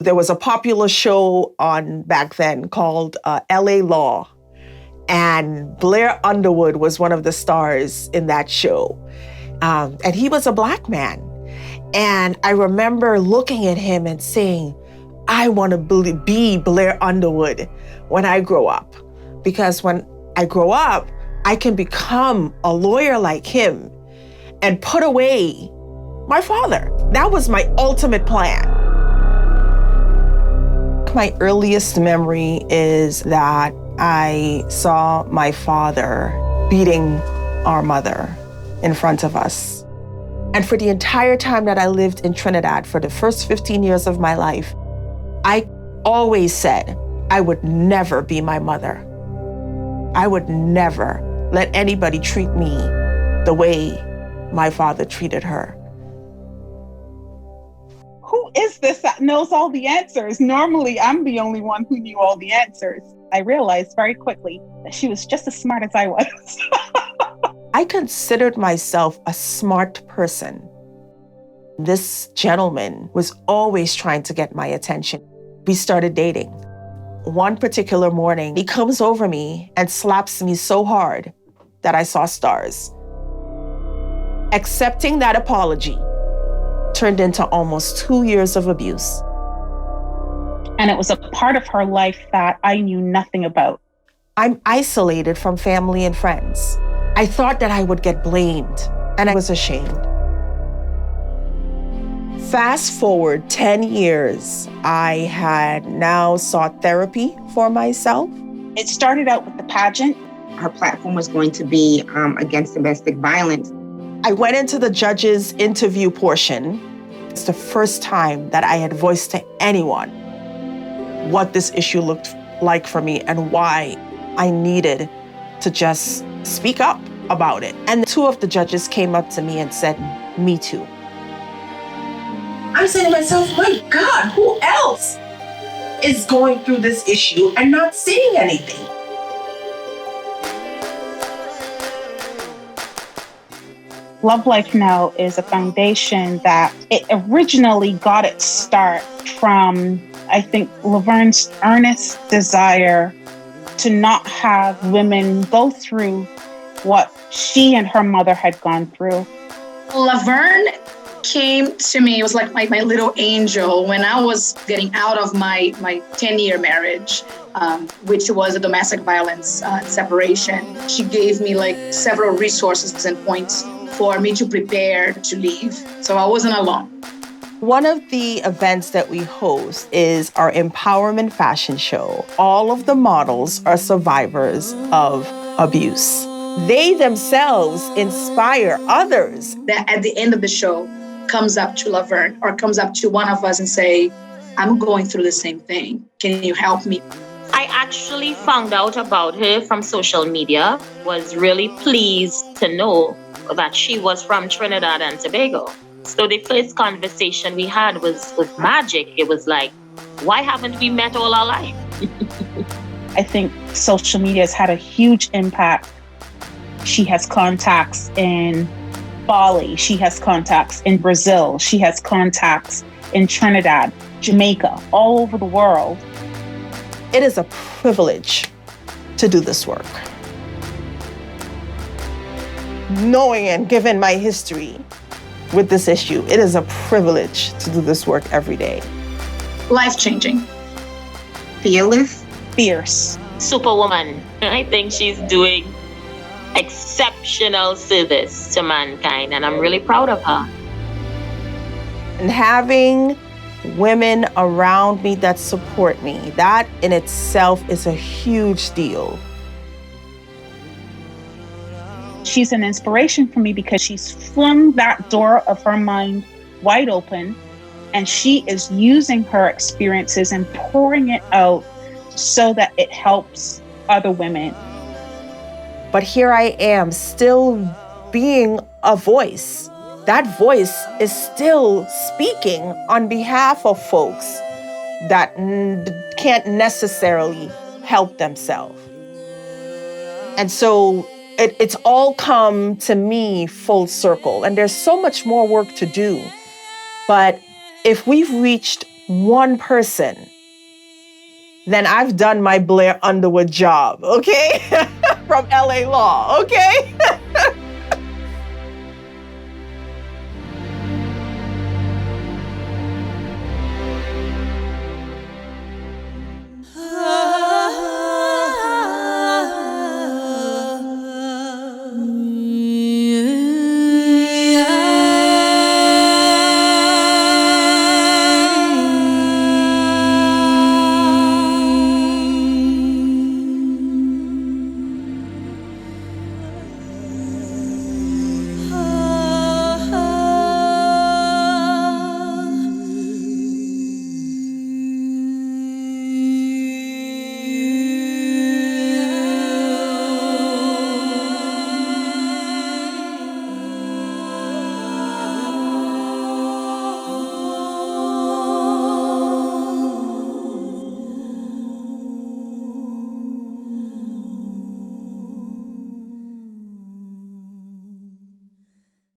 There was a popular show on back then called LA Law. And Blair Underwood was one of the stars in that show. And he was a Black man. And I remember looking at him and saying, I want to be Blair Underwood when I grow up. Because when I grow up, I can become a lawyer like him and put away my father. That was my ultimate plan. My earliest memory is that I saw my father beating our mother in front of us. And for the entire time that I lived in Trinidad, for the first 15 years of my life, I always said I would never be my mother. I would never let anybody treat me the way my father treated her. Who is this that knows all the answers? Normally, I'm the only one who knew all the answers. I realized very quickly that she was just as smart as I was. I considered myself a smart person. This gentleman was always trying to get my attention. We started dating. One particular morning, he comes over me and slaps me so hard that I saw stars. Accepting that apology turned into almost 2 years of abuse. And it was a part of her life that I knew nothing about. I'm isolated from family and friends. I thought that I would get blamed, and I was ashamed. Fast forward 10 years, I had now sought therapy for myself. It started out with the pageant. Her platform was going to be against domestic violence. I went into the judge's interview portion. It's the first time that I had voiced to anyone what this issue looked like for me and why I needed to just speak up about it. And 2 of the judges came up to me and said, "Me too." I'm saying to myself, my God, who else is going through this issue and not saying anything? Love Life Now is a foundation that it originally got its start from, I think, Laverne's earnest desire to not have women go through what she and her mother had gone through. Laverne came to me, it was like my little angel when I was getting out of my 10-year marriage, which was a domestic violence separation. She gave me like several resources and points for me to prepare to leave. So I wasn't alone. One of the events that we host is our empowerment fashion show. All of the models are survivors of abuse. They themselves inspire others. That at the end of the show comes up to Laverne or comes up to one of us and say, I'm going through the same thing. Can you help me? I actually found out about her from social media, was really pleased to know that she was from Trinidad and Tobago. So the first conversation we had was with Magic. It was like, why haven't we met all our life? I think social media has had a huge impact. She has contacts in Bali. She has contacts in Brazil. She has contacts in Trinidad, Jamaica, all over the world. It is a privilege to do this work. Knowing and given my history with this issue, it is a privilege to do this work every day. Life-changing. Fearless. Fierce. Superwoman. I think she's doing exceptional service to mankind, and I'm really proud of her. And having women around me that support me, that in itself is a huge deal. She's an inspiration for me because she's flung that door of her mind wide open, and she is using her experiences and pouring it out so that it helps other women. But here I am still being a voice. That voice is still speaking on behalf of folks that can't necessarily help themselves. And so it's all come to me full circle. And there's so much more work to do. But if we've reached one person, then I've done my Blair Underwood job, okay? From LA Law, okay?